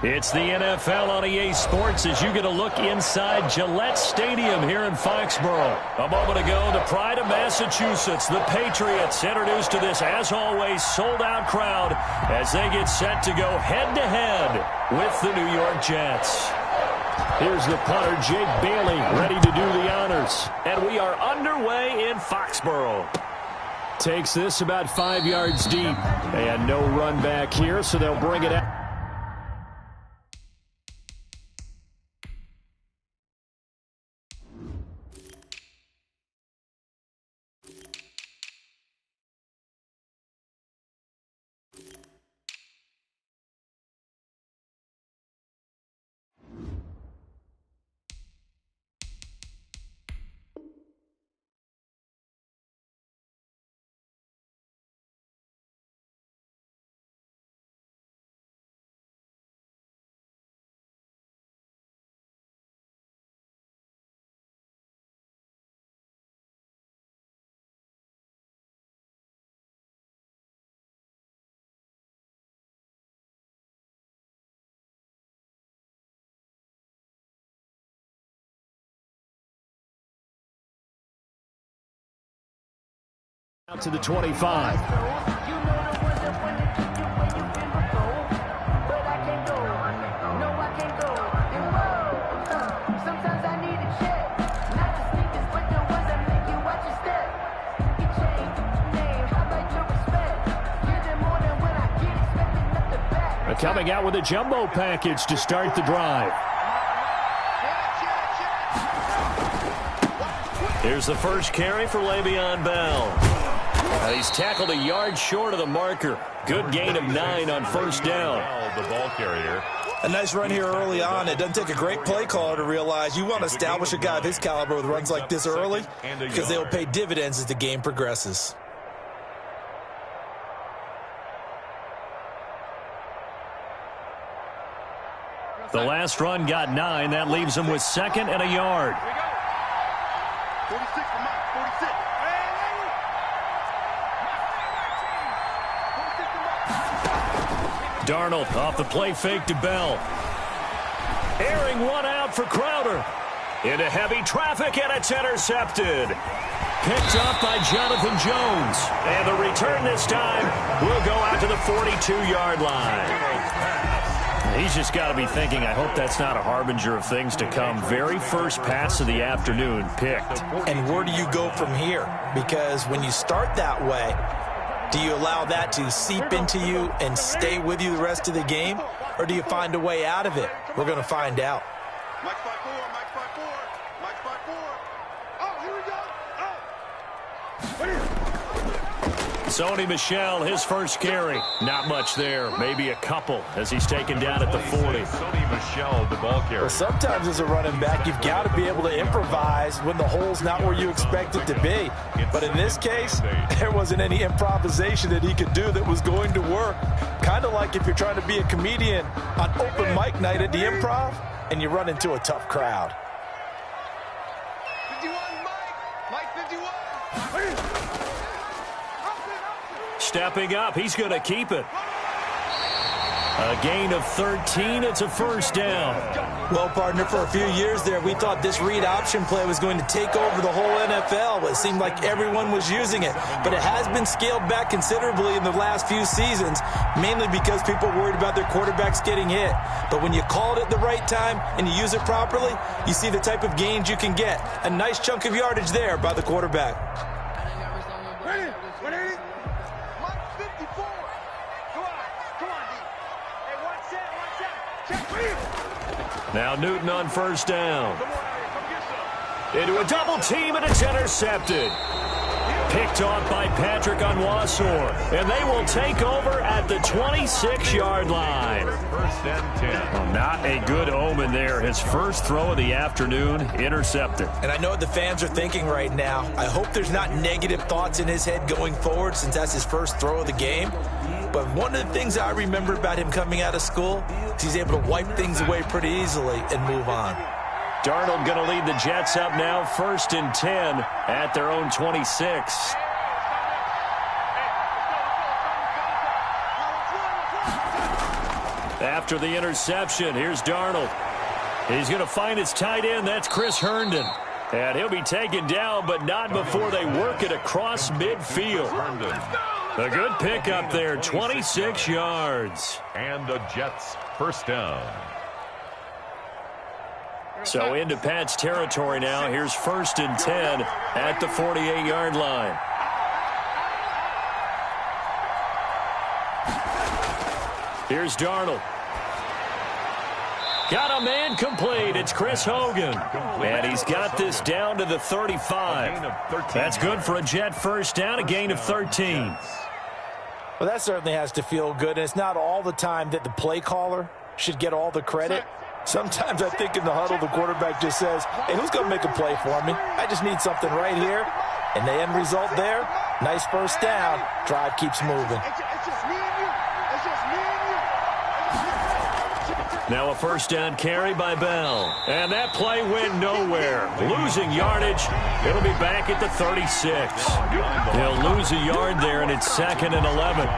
It's the NFL on EA Sports as you get a look inside Gillette Stadium here in Foxborough. A moment ago, the pride of Massachusetts, the Patriots, introduced to this, as always, sold-out crowd as they get set to go head-to-head with the New York Jets. Here's the punter, Jake Bailey, ready to do the honors. And we are underway in Foxborough. Takes this about 5 yards deep. And no run back here, so they'll bring it out. Out to the 25. Coming out with a jumbo package to start the drive. Here's the first carry for Le'Veon Bell. He's tackled a yard short of the marker. Good gain of 9 on first down. The ball carrier. A nice run here early on. It doesn't take a great play caller to realize you want to establish a guy of his caliber with runs like this early because they will pay dividends as the game progresses. The last run got 9. That leaves him with 2nd and a yard. 46 for Mike, 46. Darnold off the play fake to Bell. Airing one out for Crowder. Into heavy traffic, and it's intercepted. Picked up by Jonathan Jones. And the return this time will go out to the 42-yard line. He's just got to be thinking, I hope that's not a harbinger of things to come. Very first pass of the afternoon picked. And where do you go from here? Because when you start that way, do you allow that to seep into you and stay with you the rest of the game? Or do you find a way out of it? We're going to find out. Mike's 5-4, Mike's 5-4, Mike's 5-4. Oh, here we go. Oh. Sony Michel, his first carry. Not much there. Maybe a couple as he's taken down at the 40. Sony Michel, the ball carrier. Well, sometimes as a running back, you've got to be able to improvise when the hole's not where you expect it to be. But in this case, there wasn't any improvisation that he could do that was going to work. Kind of like if you're trying to be a comedian on open mic night at the Improv and you run into a tough crowd. 51, Mike 51. Stepping up, he's going to keep it. A gain of 13, it's a first down. Well, partner, for a few years there, we thought this read option play was going to take over the whole NFL. It seemed like everyone was using it, but it has been scaled back considerably in the last few seasons, mainly because people are worried about their quarterbacks getting hit. But when you call it at the right time and you use it properly, you see the type of gains you can get. A nice chunk of yardage there by the quarterback. Ready? Mike 54. Come on, D. Hey, one set. Now Newton on first down. Into a double team, and it's intercepted. Picked off by Patrick Onwuasor, and they will take over at the 26-yard line. First and 10. Well, not a good omen there. His first throw of the afternoon, intercepted. And I know what the fans are thinking right now. I hope there's not negative thoughts in his head going forward since that's his first throw of the game. But one of the things I remember about him coming out of school is he's able to wipe things away pretty easily and move on. Darnold going to lead the Jets up now, 1st and 10 at their own 26. After the interception, here's Darnold. He's going to find his tight end. That's Chris Herndon. And he'll be taken down, but not before they work it across midfield. A good pickup there, 26 yards. And the Jets first down. So into Pat's territory now. Here's 1st and 10 at the 48-yard line. Here's Darnold. Got a man complete. It's Chris Hogan. And he's got this down to the 35. That's good for a Jet first down, a gain of 13. Well, that certainly has to feel good. And it's not all the time that the play caller should get all the credit. Sometimes I think in the huddle, the quarterback just says, hey, who's going to make a play for me? I just need something right here. And the end result there, nice first down. Drive keeps moving. Now a first down carry by Bell. And that play went nowhere. Losing yardage. It'll be back at the 36. They'll lose a yard there, and it's 2nd and 11.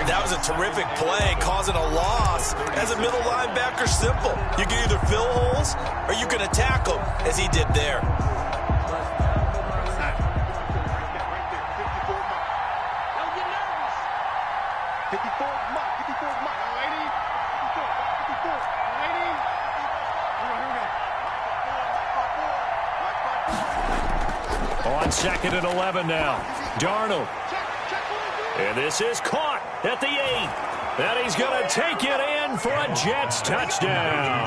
That was a terrific play, causing a loss. As a middle linebacker, simple. You can either fill holes or you can attack them, as he did there. On 2nd and 11 now. Darnold. And this is caught at the 8. And he's going to take it in for a Jets touchdown.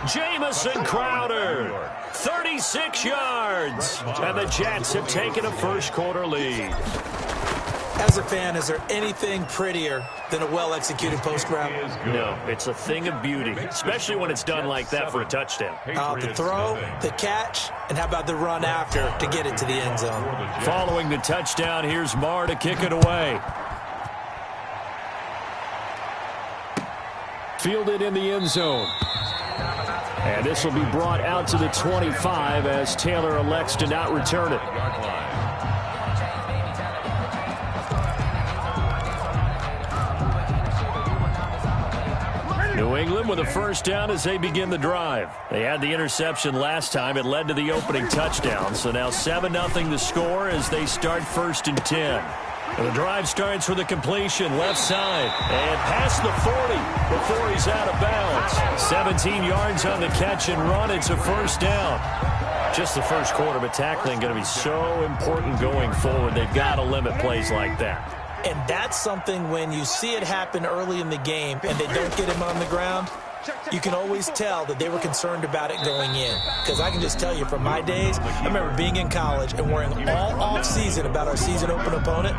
Jamison Crowder. 36 yards. And the Jets have taken a first-quarter lead. As a fan, is there anything prettier than a well-executed post route? No, it's a thing of beauty, especially when it's done like that for a touchdown. The throw, the catch, and how about the run after to get it to the end zone? Following the touchdown, here's Marr to kick it away. Fielded in the end zone. And this will be brought out to the 25 as Taylor elects to not return it. New England with a first down as they begin the drive. They had the interception last time. It led to the opening touchdown. So now 7-0 the score as they start 1st and 10. And the drive starts with a completion left side. And past the 40 before he's out of bounds. 17 yards on the catch and run. It's a first down. Just the first quarter, but tackling going to be so important going forward. They've got to limit plays like that. And that's something when you see it happen early in the game and they don't get him on the ground, you can always tell that they were concerned about it going in. Because I can just tell you from my days, I remember being in college and worrying all off-season about our season open opponent,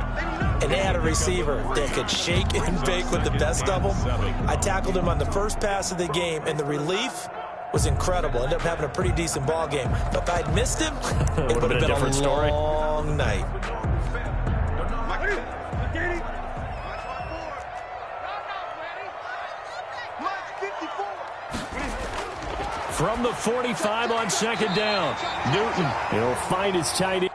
and they had a receiver that could shake and bake with the best of them. I tackled him on the first pass of the game, and the relief was incredible. Ended up having a pretty decent ball game. But if I'd missed him, it would have been a long night. From the 45 on 2nd down. Newton, he'll find his tight end.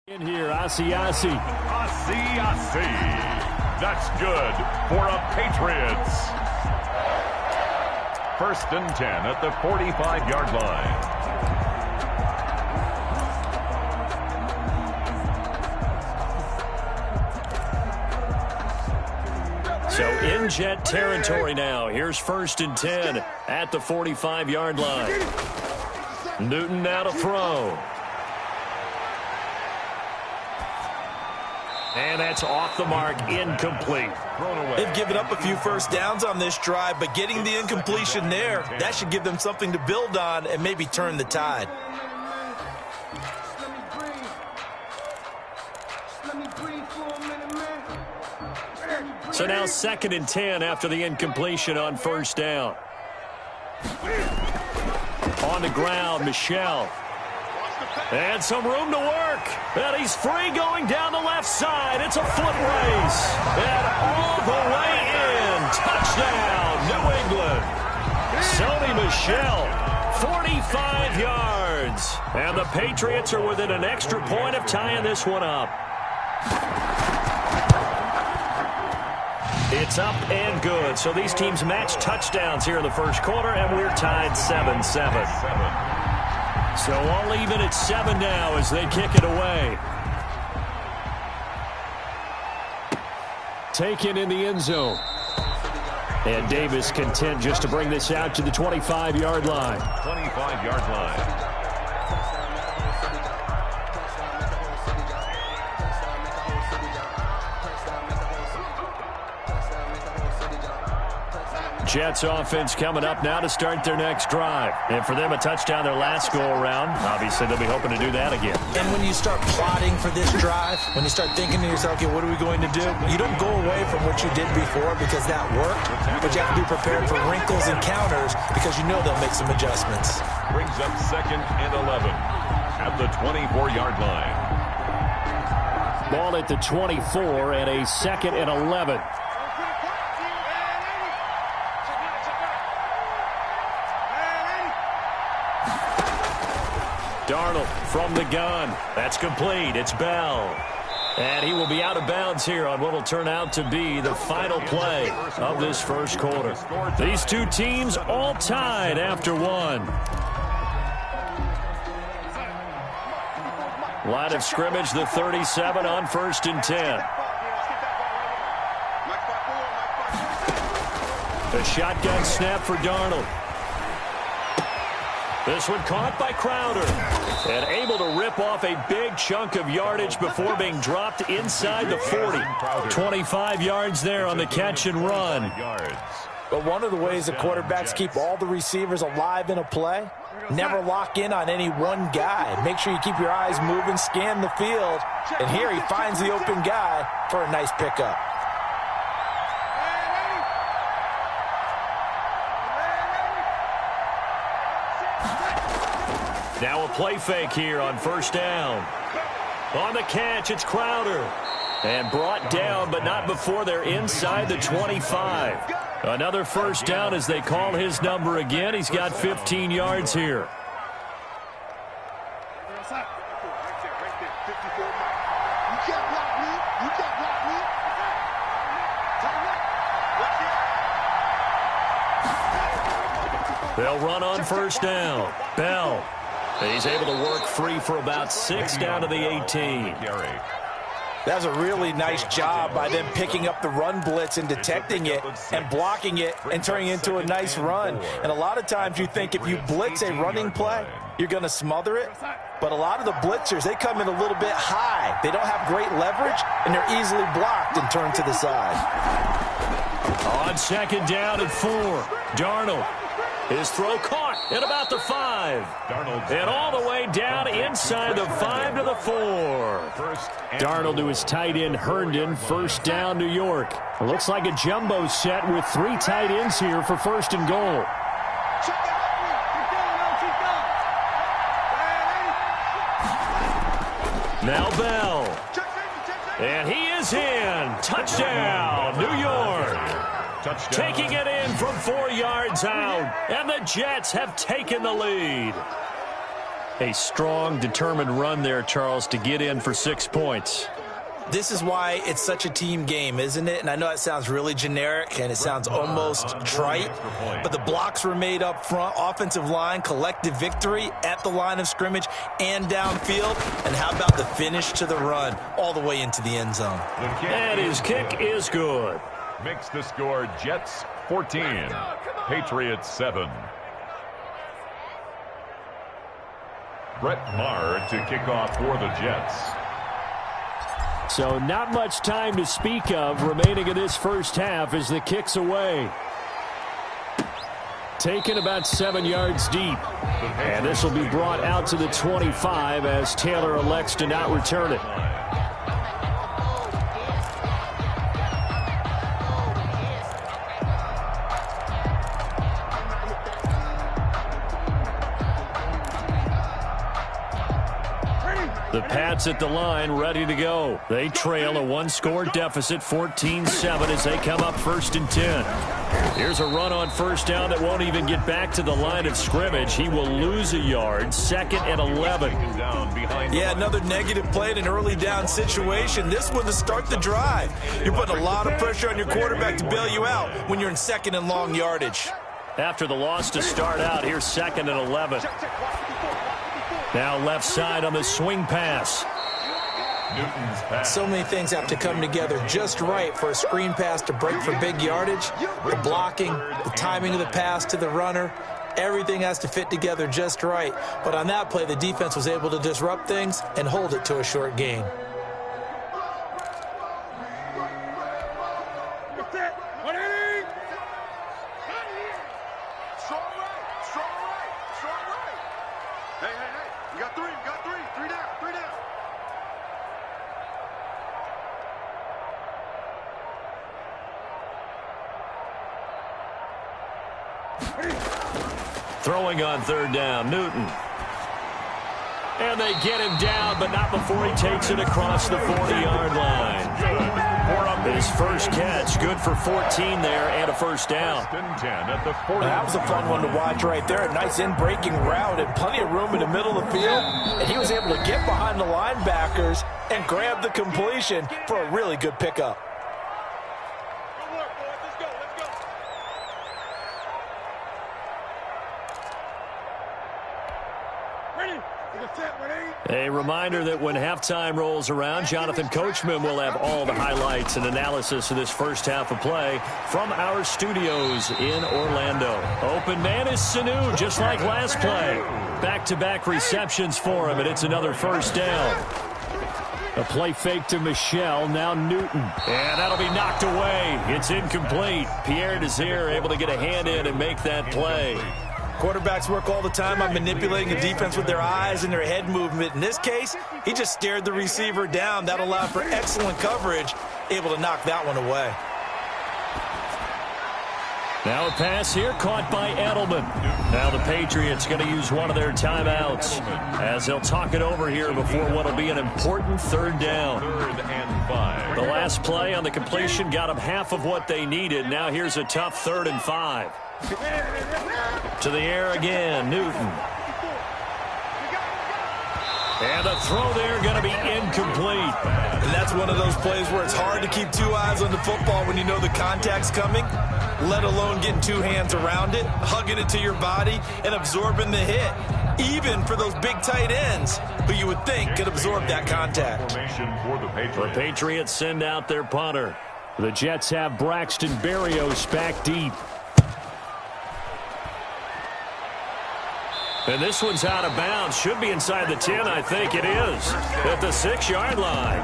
In here, Asiasi. That's good for a Patriots. 1st and 10 at the 45-yard line. So in Jet territory now. Here's 1st and 10 at the 45-yard line. Newton now to throw. And that's off the mark, incomplete. They've given up a few first downs on this drive, but getting the incompletion there, that should give them something to build on and maybe turn the tide. So now 2nd and 10 after the incompletion on first down. On the ground, Michel. And some room to work. And he's free going down the left side. It's a foot race. And all the way in. Touchdown, New England. Sony Michel, 45 yards. And the Patriots are within an extra point of tying this one up. It's up and good. So these teams match touchdowns here in the first quarter, and we're tied 7-7. So all even at 7 now as they kick it away. Taken in the end zone. And Davis content just to bring this out to the 25-yard line. 25-yard line. Jets offense coming up now to start their next drive. And for them, a touchdown their last go-around. Obviously, they'll be hoping to do that again. And when you start plotting for this drive, when you start thinking to yourself, okay, what are we going to do? You don't go away from what you did before because that worked, but you have to be prepared for wrinkles and counters because you know they'll make some adjustments. Brings up 2nd and 11 at the 24-yard line. Ball at the 24 and a 2nd and 11. Darnold from the gun. That's complete. It's Bell. And he will be out of bounds here on what will turn out to be the final play of this first quarter. These two teams all tied after one. Line of scrimmage, the 37 on 1st and 10. A shotgun snap for Darnold. This one caught by Crowder and able to rip off a big chunk of yardage before being dropped inside the 40. 25 yards there on the catch and run. But one of the ways the quarterbacks keep all the receivers alive in a play, never lock in on any one guy. Make sure you keep your eyes moving, scan the field, and here he finds the open guy for a nice pickup. Now a play fake here on first down. On the catch, it's Crowder. And brought down, but not before they're inside the 25. Another first down as they call his number again. He's got 15 yards here. They'll run on first down. Bell. He's able to work free for about 6 down to the 18. That was a really nice job by them picking up the run blitz and detecting it and blocking it and turning it into a nice run. And a lot of times you think if you blitz a running play, you're going to smother it. But a lot of the blitzers, they come in a little bit high. They don't have great leverage, and they're easily blocked and turned to the side. On 2nd down and 4, Darnold. His throw caught at about the 5. And all the way down inside the 5 to the 4. Darnold to his tight end, Herndon. First down, New York. Looks like a jumbo set with 3 tight ends here for 1st and goal. Now Bell. And he is in. Touchdown, New York. Taking it in from 4 yards out. And the Jets have taken the lead. A strong, determined run there, Charles, to get in for 6 points. This is why it's such a team game, isn't it? And I know that sounds really generic and it sounds almost trite, but the blocks were made up front, offensive line, collective victory at the line of scrimmage and downfield. And how about the finish to the run all the way into the end zone? And his kick is good. Makes the score Jets 14, Patriots 7. Brett Maher to kick off for the Jets. So not much time to speak of remaining in this first half as the kick's away. Taken about 7 yards deep. And this will be brought out to the 25 as Taylor elects to not return it. The Pats at the line, ready to go. They trail a one-score deficit, 14-7, as they come up 1st and 10. Here's a run on first down that won't even get back to the line of scrimmage. He will lose a yard, 2nd and 11. Yeah, another negative play in an early down situation. This one to start the drive. You're putting a lot of pressure on your quarterback to bail you out when you're in 2nd and long yardage. After the loss to start out, here's 2nd and 11. Now left side on the swing pass. Newton's pass. So many things have to come together just right for a screen pass to break for big yardage. The blocking, the timing of the pass to the runner, everything has to fit together just right. But on that play, the defense was able to disrupt things and hold it to a short gain. Throwing on 3rd down, Newton. And they get him down, but not before he takes it across the 40-yard line. His first catch, good for 14 there and a first down. That was a fun one to watch right there. A nice in-breaking route and plenty of room in the middle of the field. And he was able to get behind the linebackers and grab the completion for a really good pickup. A reminder that when halftime rolls around, Jonathan Coachman will have all the highlights and analysis of this first half of play from our studios in Orlando. Open man is Sanu, just like last play. Back-to-back receptions for him, and it's another first down. A play fake to Michelle, now Newton. And that'll be knocked away. It's incomplete. Pierre Desir able to get a hand in and make that play. Quarterbacks work all the time on manipulating the defense with their eyes and their head movement. In this case, he just stared the receiver down. That allowed for excellent coverage, able to knock that one away. Now a pass here caught by Edelman. Now the Patriots going to use one of their timeouts as they'll talk it over here before what will be an important 3rd down. 3rd and 5. The last play on the completion got them half of what they needed. Now here's a tough 3rd and 5. To the air again, Newton. And the throw there going to be incomplete. And that's one of those plays where it's hard to keep 2 eyes on the football when you know the contact's coming, let alone getting 2 hands around it, hugging it to your body, and absorbing the hit, even for those big tight ends who you would think could absorb that contact. The Patriots send out their punter. The Jets have Braxton Berrios back deep. And this one's out of bounds. Should be inside the 10, I think it is. At the 6-yard line.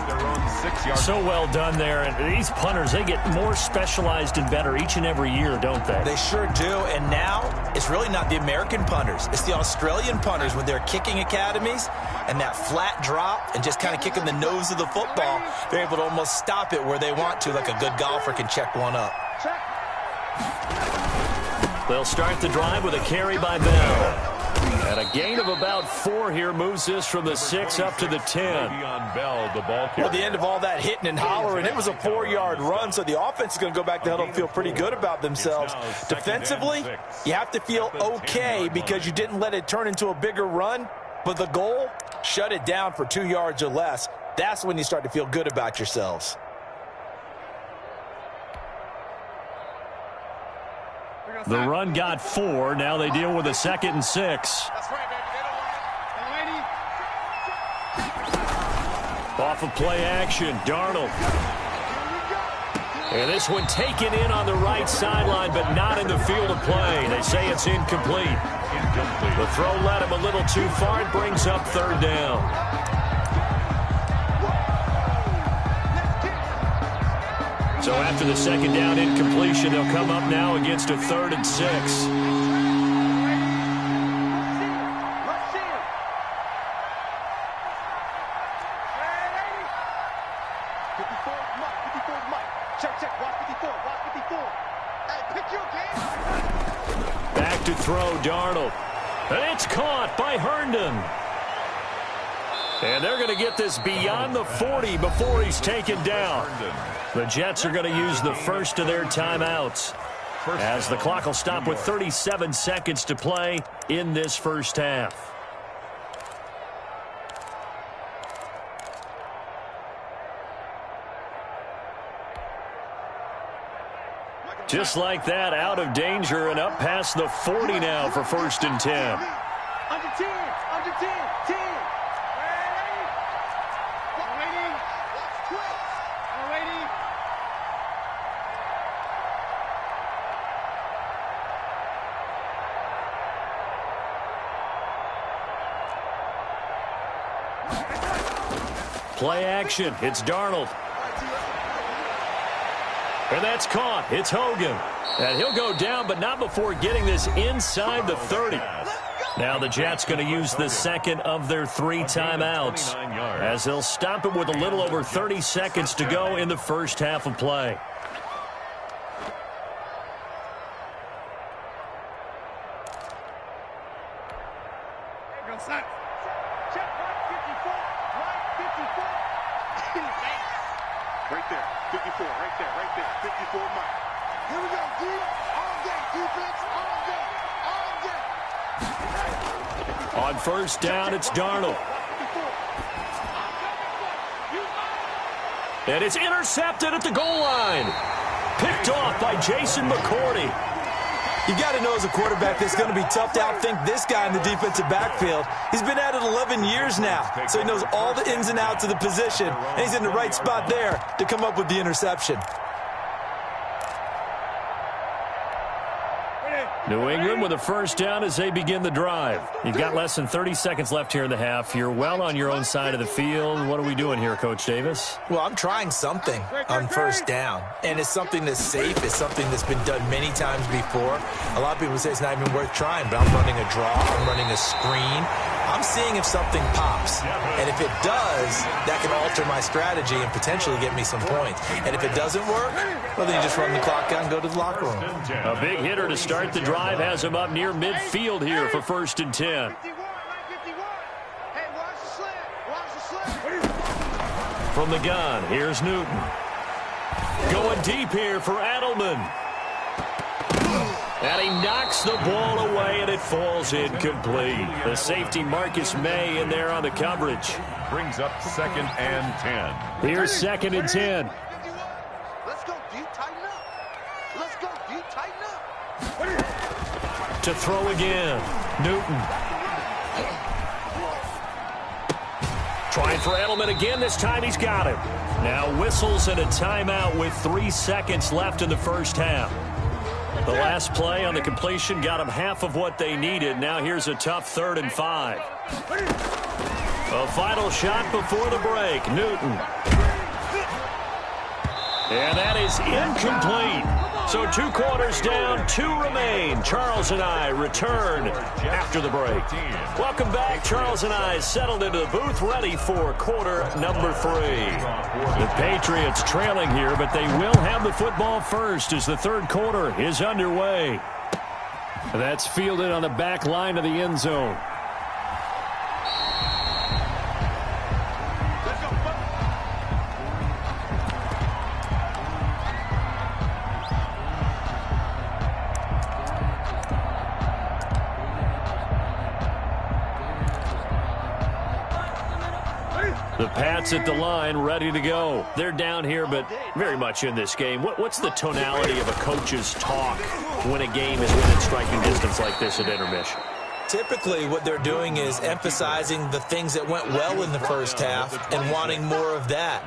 So well done there. And these punters, they get more specialized and better each and every year, don't they? They sure do. And now it's really not the American punters. It's the Australian punters with their kicking academies and that flat drop and just kind of kicking the nose of the football. They're able to almost stop it where they want to, like a good golfer can check one up. They'll start the drive with a carry by Bell. And a gain of about 4 here moves this from the 6 up to the 10. Well, the end of all that hitting and hollering, it was a 4-yard run, so the offense is going to go back to huddle and feel pretty good about themselves. Defensively, you have to feel okay because you didn't let it turn into a bigger run, but the goal, shut it down for 2 yards or less. That's when you start to feel good about yourselves. The run got 4. Now they deal with a 2nd and 6. That's right, baby. They don't want it. Off of play action, Darnold. And this one taken in on the right sideline, but not in the field of play. They say it's incomplete. The throw led him a little too far. It brings up 3rd down. So after the 2nd down incompletion, they'll come up now against a 3rd and 6. Back to throw, Darnold. And it's caught by Herndon. And they're going to get this beyond the 40 before he's taken down. The Jets are going to use the first of their timeouts, as the clock will stop with 37 seconds to play in this first half. Just like that, out of danger and up past the 40 now for 1st and 10. Under 10, under 10, 10. Play action. It's Darnold. And that's caught. It's Hogan. And he'll go down, but not before getting this inside the 30. Now the Jets going to use the second of their 3 timeouts, as they'll stop it with a little over 30 seconds to go in the first half of play. Right there, 54, right there, right there, 54 Mike. Here we go, D, all day, defense, all day, all day. On first down, it's Darnold. And it's intercepted at the goal line. Picked off by Jason McCourty. You got to know as a quarterback it's going to be tough to outthink this guy in the defensive backfield. He's been at it 11 years now, so he knows all the ins and outs of the position, and he's in the right spot there to come up with the interception. New England with a first down as they begin the drive. You've got less than 30 seconds left here in the half. You're well on your own side of the field. What are we doing here, Coach Davis? Well, I'm trying something on first down, and it's something that's safe. It's something that's been done many times before. A lot of people say it's not even worth trying, but I'm running a draw. I'm running a screen. I'm seeing if something pops, and if it does, that can alter my strategy and potentially get me some points. And if it doesn't work, well, then you just run the clock out and go to the locker room. A big hitter to start the drive has him up near midfield here for 1st and 10. From the gun, here's Newton. Going deep here for Adelman. And he knocks the ball away, and it falls incomplete. The safety Marcus May in there on the coverage. Brings up 2nd and 10. Here's 2nd and 10. Let's go deep, tighten up. Let's go deep, tighten up. To throw again, Newton. Trying for Edelman again. This time he's got him. Now whistles and a timeout with 3 seconds left in the first half. The last play on the completion got them half of what they needed. Now here's a tough 3rd and 5. A final shot before the break. Newton. And that is incomplete. So 2 quarters down, 2 remain. Charles and I return after the break. Welcome back. Charles and I settled into the booth, ready for quarter number 3. The Patriots trailing here, but they will have the football first as the 3rd quarter is underway. That's fielded on the back line of the end zone. The Pats at the line, ready to go. They're down here, but very much in this game. What's the tonality of a coach's talk when a game is within striking distance like this at intermission? Typically, what they're doing is emphasizing the things that went well in the first half and wanting more of that.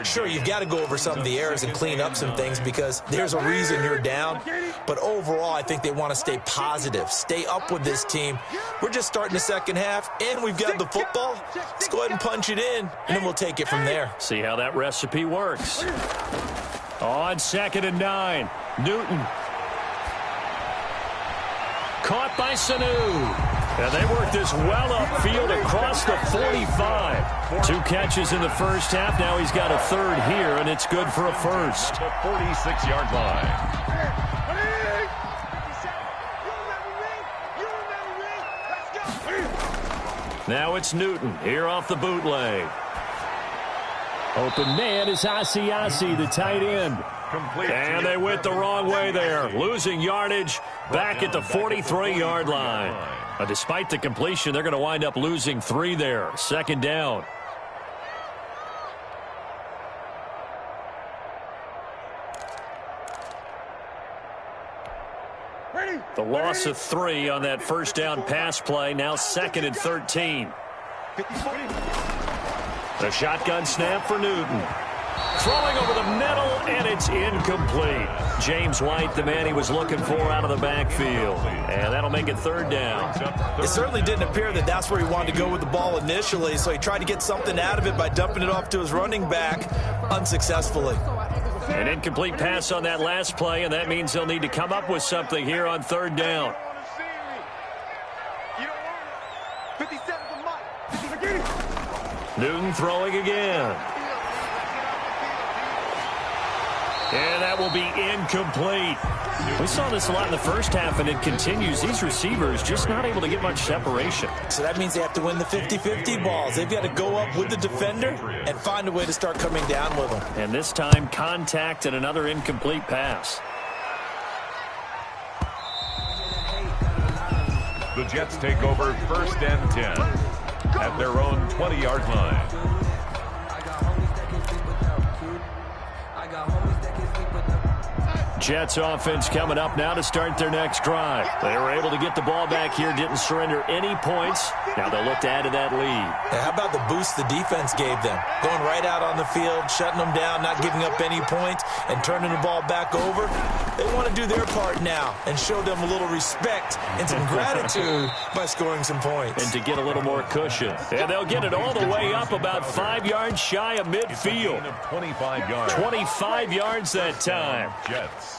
Sure, you've got to go over some of the errors and clean up some things because there's a reason you're down. But overall, I think they want to stay positive, stay up with this team. We're just starting the second half, and we've got the football. Let's go ahead and punch it in, and then we'll take it from there. See how that recipe works. On 2nd and 9, Newton. Caught by Sanu. And they work this well upfield across the 45. 2 catches in the first half. Now he's got a 3rd here, and it's good for a first. The 46-yard line. Now it's Newton here off the bootleg. Open man is Asiasi, the tight end. And they went the wrong way there, losing yardage back at the 43-yard line. Despite the completion, they're going to wind up losing 3 there. Second down. The loss of 3 on that first down pass play. Now 2nd and 13. The shotgun snap for Newton. Throwing over the middle, and it's incomplete. James White, the man he was looking for out of the backfield. And that'll make it 3rd down. It certainly didn't appear that that's where he wanted to go with the ball initially, so he tried to get something out of it by dumping it off to his running back unsuccessfully. An incomplete pass on that last play, and that means they'll need to come up with something here on 3rd down. Newton throwing again. And that will be incomplete. We saw this a lot in the first half, and it continues. These receivers just not able to get much separation. So that means they have to win the 50-50 balls. They've got to go up with the defender and find a way to start coming down with them. And this time, contact and another incomplete pass. The Jets take over 1st and 10 at their own 20-yard line. Jets offense coming up now to start their next drive. They were able to get the ball back here, didn't surrender any points. Now they'll look to add to that lead. Yeah, how about the boost the defense gave them? Going right out on the field, shutting them down, not giving up any points, and turning the ball back over. They want to do their part now and show them a little respect and some gratitude by scoring some points. And to get a little more cushion. And they'll get it all the way up about 5 yards shy of midfield. 25 yards. 25 yards that time. Jets.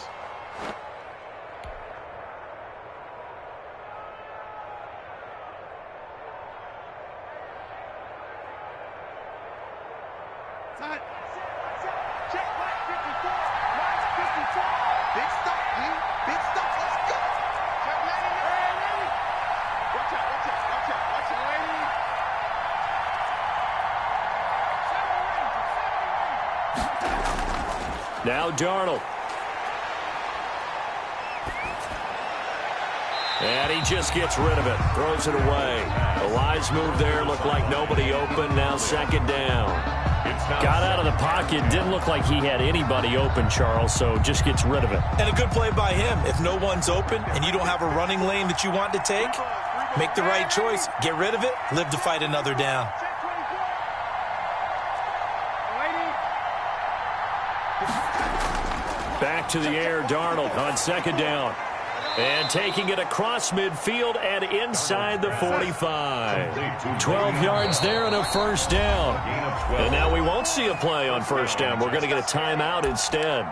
Now Darnold. And he just gets rid of it. Throws it away. The wise move there. Looked like nobody open. Now 2nd down. Got out of the pocket. Didn't look like he had anybody open, Charles, so just gets rid of it. And a good play by him. If no one's open and you don't have a running lane that you want to take, make the right choice. Get rid of it. Live to fight another down. Back to the air, Darnold on 2nd down. And taking it across midfield and inside the 45. 12 yards there and a 1st down. And now we won't see a play on 1st down. We're going to get a timeout instead.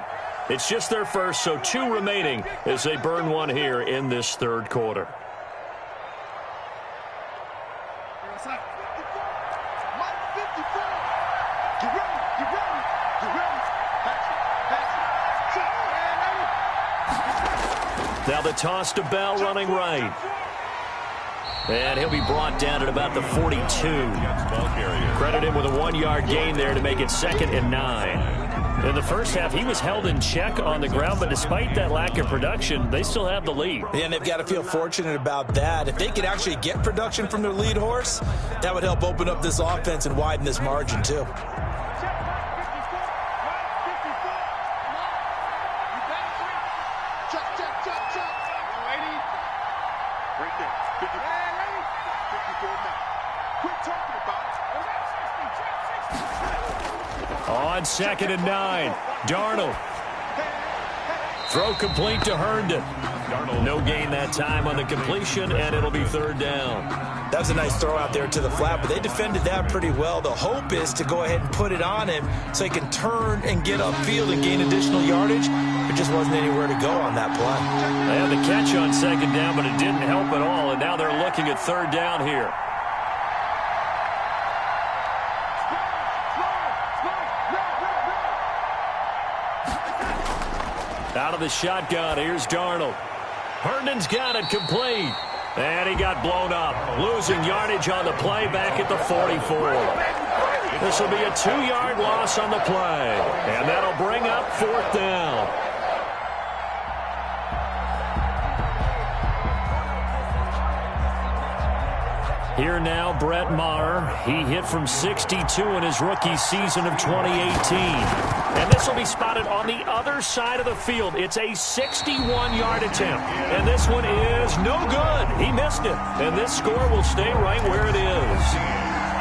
It's just their first, so 2 remaining as they burn one here in this 3rd quarter. Now the toss to Bell running right. And he'll be brought down at about the 42. Credit him with a 1-yard gain there to make it 2nd and 9. In the first half, he was held in check on the ground, but despite that lack of production, they still have the lead. And they've got to feel fortunate about that. If they could actually get production from their lead horse, that would help open up this offense and widen this margin too. On 2nd and 9, Darnold. Throw complete to Herndon. No gain that time on the completion, and it'll be 3rd down. That was a nice throw out there to the flat, but they defended that pretty well. The hope is to go ahead and put it on him so he can turn and get upfield and gain additional yardage. There just wasn't anywhere to go on that play. They had the catch on 2nd down, but it didn't help at all, and now they're looking at 3rd down here. Out of the shotgun, here's Darnold. Herndon's got it complete. And he got blown up, losing yardage on the play back at the 44. This will be a 2-yard loss on the play, and that'll bring up 4th down. Here now, Brett Maher. He hit from 62 in his rookie season of 2018. And this will be spotted on the other side of the field. It's a 61-yard attempt. And this one is no good. He missed it. And this score will stay right where it is.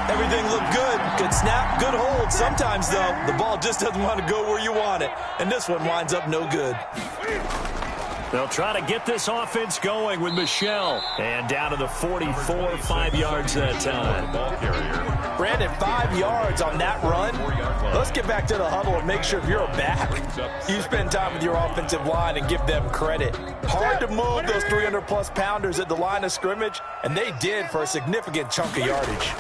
Everything looked good. Good snap, good hold. Sometimes, though, the ball just doesn't want to go where you want it. And this one winds up no good. They'll try to get this offense going with Michel. And down to the 44, 5 yards that time. Brandon, 5 yards on that run. Let's get back to the huddle and make sure if you're a back, you spend time with your offensive line and give them credit. Hard to move those 300-plus pounders at the line of scrimmage, and they did for a significant chunk of yardage.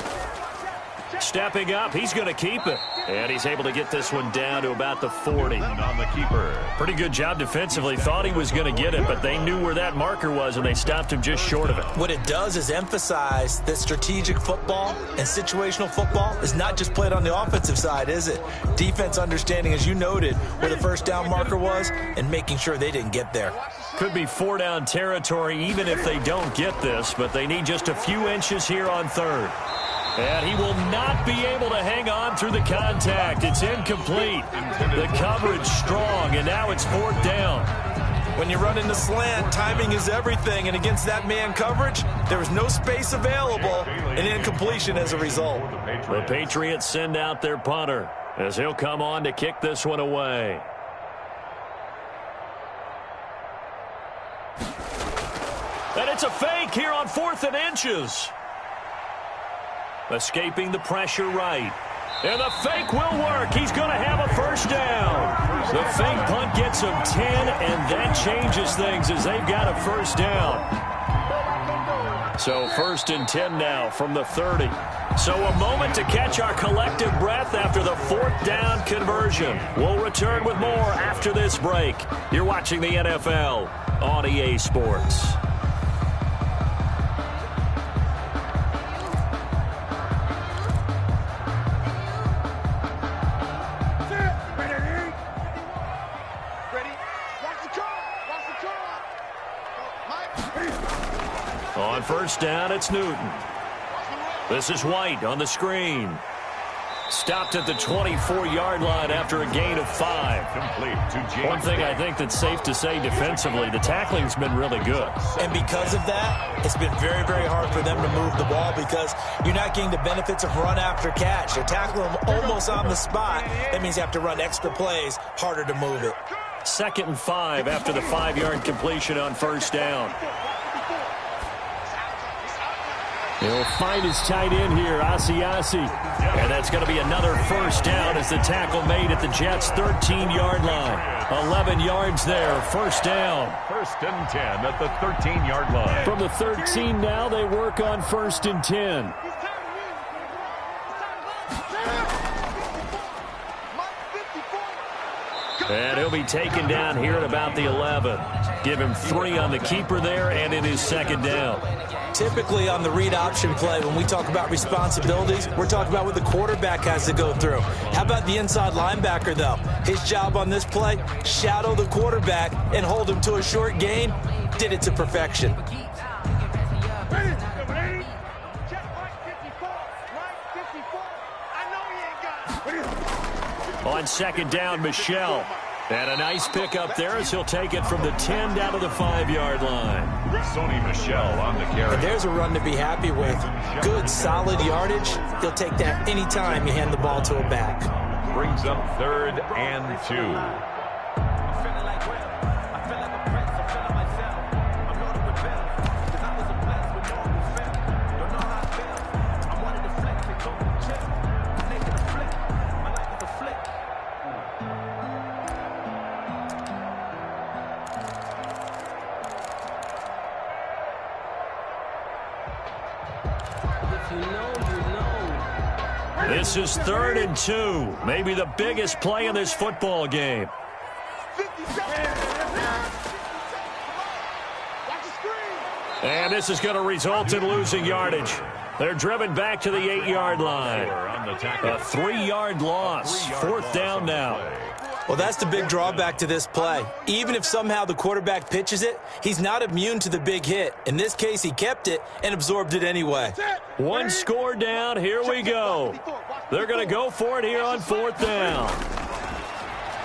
Stepping up, he's going to keep it. And he's able to get this one down to about the 40. On the keeper. Pretty good job defensively. Thought he was going to get it, but they knew where that marker was, and they stopped him just short of it. What it does is emphasize that strategic football and situational football is not just played on the offensive side, is it? Defense understanding, as you noted, where the first down marker was and making sure they didn't get there. Could be 4-down territory even if they don't get this, but they need just a few inches here on 3rd. And he will not be able to hang on through the contact. It's incomplete. The coverage strong, and now it's 4th down. When you run in the slant, timing is everything, and against that man coverage, there was no space available, and incompletion as a result. The Patriots send out their punter as he'll come on to kick this one away. And it's a fake here on 4th and inches. Escaping the pressure right. And the fake will work. He's going to have a first down. The fake punt gets him 10, and that changes things as they've got a first down. So 1st and 10 now from the 30. So a moment to catch our collective breath after the 4th down conversion. We'll return with more after this break. You're watching the NFL on EA Sports. On first down, it's Newton. This is White on the screen. Stopped at the 24-yard line after a gain of 5. Complete to James. One thing I think that's safe to say defensively, the tackling's been really good. And because of that, it's been very, very hard for them to move the ball because you're not getting the benefits of run after catch. They're tackling them almost on the spot. That means you have to run extra plays, harder to move it. 2nd and 5 after the 5-yard completion on first down. He'll find his tight end here, Asiasi. And that's going to be another first down as the tackle made at the Jets' 13-yard line. 11 yards there, first down. 1st and 10 at the 13-yard line. From the 13 now, they work on 1st and 10. And he'll be taken down here at about the 11. Give him 3 on the keeper there, and it is 2nd down. Typically on the read option play, when we talk about responsibilities, we're talking about what the quarterback has to go through. How about the inside linebacker, though? His job on this play, shadow the quarterback and hold him to a short gain. Did it to perfection. On 2nd down, Michel. And a nice pickup there as he'll take it from the 10 down to the 5-yard line. Sony Michel on the carry. And there's a run to be happy with. Good, solid yardage. He'll take that anytime you hand the ball to a back. Brings up 3rd and 2. This is 3rd and 2. Maybe the biggest play in this football game. And this is going to result in losing yardage. They're driven back to the 8-yard line. A 3-yard loss. 4th down now. Well, that's the big drawback to this play. Even if somehow the quarterback pitches it, he's not immune to the big hit. In this case, he kept it and absorbed it anyway. 1 score down. Here we go. They're going to go for it here on 4th down.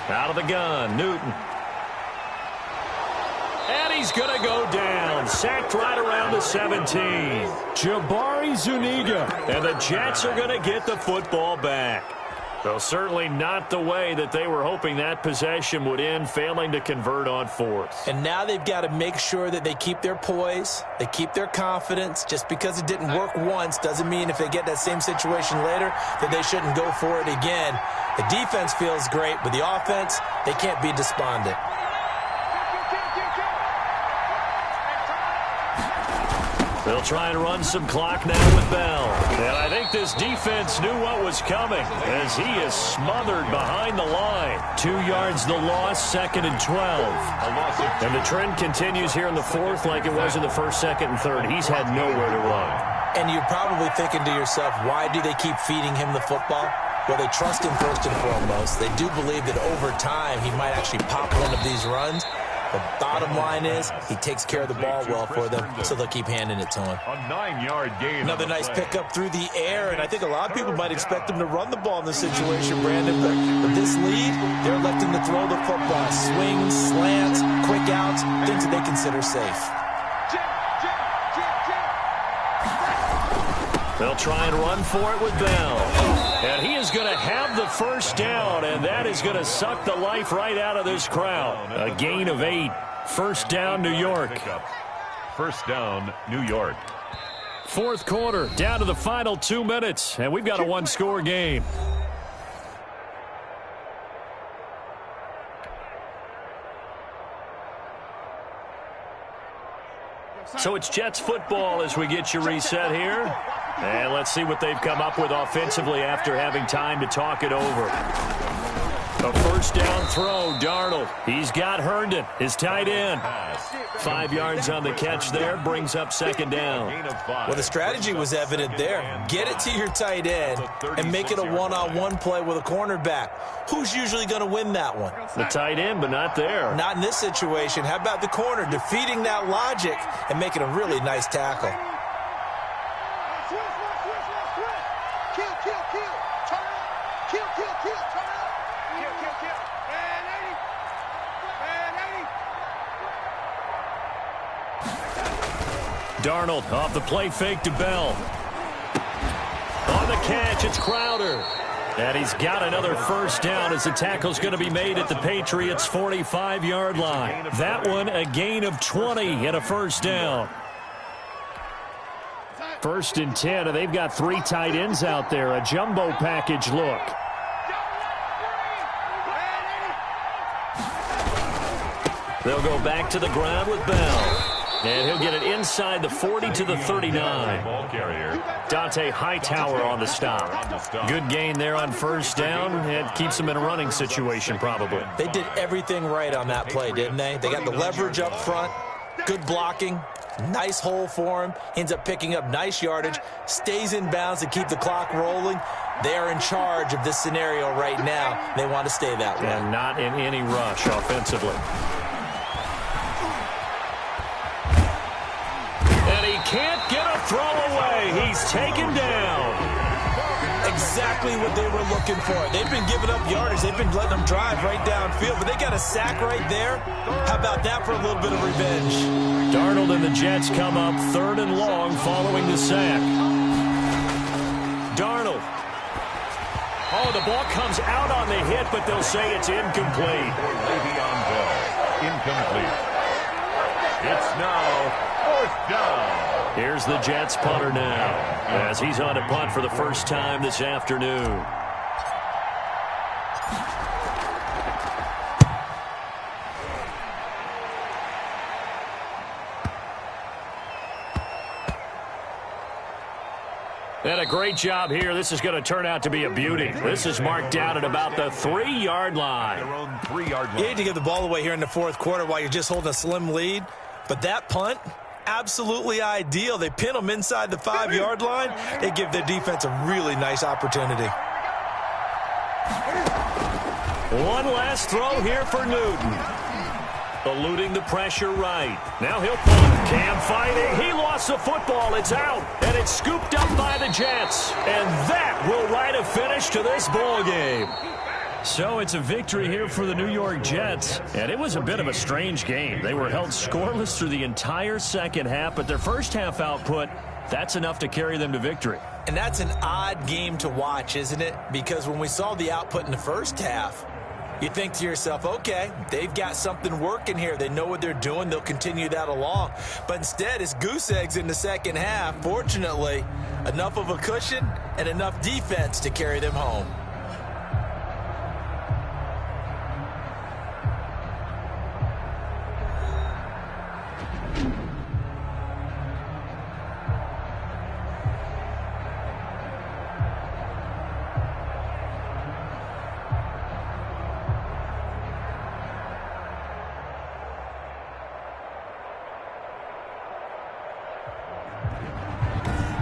Out of the gun, Newton. And he's going to go down. Sacked right around the 17. Jabari Zuniga. And the Jets are going to get the football back. Though certainly not the way that they were hoping that possession would end, failing to convert on 4th. And now they've got to make sure that they keep their poise, they keep their confidence. Just because it didn't work once doesn't mean if they get that same situation later that they shouldn't go for it again. The defense feels great, but the offense, they can't be despondent. They'll try and run some clock now with Bell. And I think this defense knew what was coming as he is smothered behind the line. 2 yards the loss, 2nd and 12. And the trend continues here in the 4th like it was in the 1st, 2nd, and 3rd. He's had nowhere to run. And you're probably thinking to yourself, why do they keep feeding him the football? Well, they trust him first and foremost. They do believe that over time he might actually pop one of these runs. The bottom line is he takes care of the ball well for them, so they'll keep handing it to him. A 9-yard gain. Another nice pickup through the air, and I think a lot of people might expect him to run the ball in this situation, Brandon. But with this lead, they're electing to throw the football. Swings, slants, quick outs, things that they consider safe. They'll try and run for it with Bell. And he is going to have the 1st down, and that is going to suck the life right out of this crowd. A gain of 8. 1st down, New York. 1st down, New York. 4th quarter, down to the final 2 minutes, and we've got a 1-score game. So it's Jets football as we get you reset here. And let's see what they've come up with offensively after having time to talk it over. A 1st down throw, Darnold. He's got Herndon, his tight end. 5 yards on the catch there, brings up 2nd down. Well, the strategy was evident there. Get it to your tight end and make it a one-on-one play with a cornerback. Who's usually going to win that one? The tight end, but not there. Not in this situation. How about the corner defeating that logic and making a really nice tackle? Darnold off the play fake to Bell. On the catch, it's Crowder. And he's got another 1st down as the tackle's going to be made at the Patriots' 45-yard line. That one a gain of 20 and a 1st down. 1st and 10, and they've got 3 tight ends out there. A jumbo package look. They'll go back to the ground with Bell. And he'll get it inside the 40 to the 39. Dante Hightower on the stop. Good gain there on 1st down. It keeps them in a running situation probably. They did everything right on that play, didn't they? They got the leverage up front, good blocking, nice hole for him. Ends up picking up nice yardage, stays in bounds to keep the clock rolling. They are in charge of this scenario right now. They want to stay that way. And not in any rush offensively. Can't get a throw away. He's taken down. Exactly what they were looking for. They've been giving up yardage. They've been letting them drive right downfield, but they got a sack right there. How about that for a little bit of revenge? Darnold and the Jets come up 3rd and long following the sack. Darnold. Oh, the ball comes out on the hit, but they'll say it's incomplete. Le'Veon Bell, incomplete. It's now 4th down. Here's the Jets punter now as he's on to punt for the 1st time this afternoon. And a great job here. This is going to turn out to be a beauty. This is marked down at about the 3-yard line. Their own 3-yard line. You need to give the ball away here in the 4th quarter while you're just holding a slim lead. But that punt, absolutely ideal. They pin them inside the 5-yard line. They give their defense a really nice opportunity. One last throw here for Newton. Eluding the pressure right. Now he'll punt. Cam fighting. He lost the football. It's out. And it's scooped up by the Jets. And that will write a finish to this ball game. So it's a victory here for the New York Jets. And it was a bit of a strange game. They were held scoreless through the entire second half, but their first half output, that's enough to carry them to victory. And that's an odd game to watch, isn't it? Because when we saw the output in the first half, you think to yourself, okay, they've got something working here. They know what they're doing. They'll continue that along. But instead, it's goose eggs in the second half. Fortunately, enough of a cushion and enough defense to carry them home.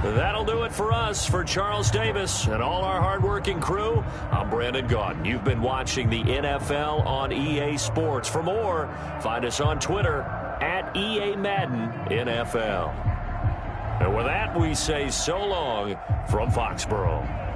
That'll do it for us. For Charles Davis and all our hardworking crew, I'm Brandon Gaudin. You've been watching the NFL on EA Sports. For more, find us on Twitter at EA Madden NFL. And with that, we say so long from Foxborough.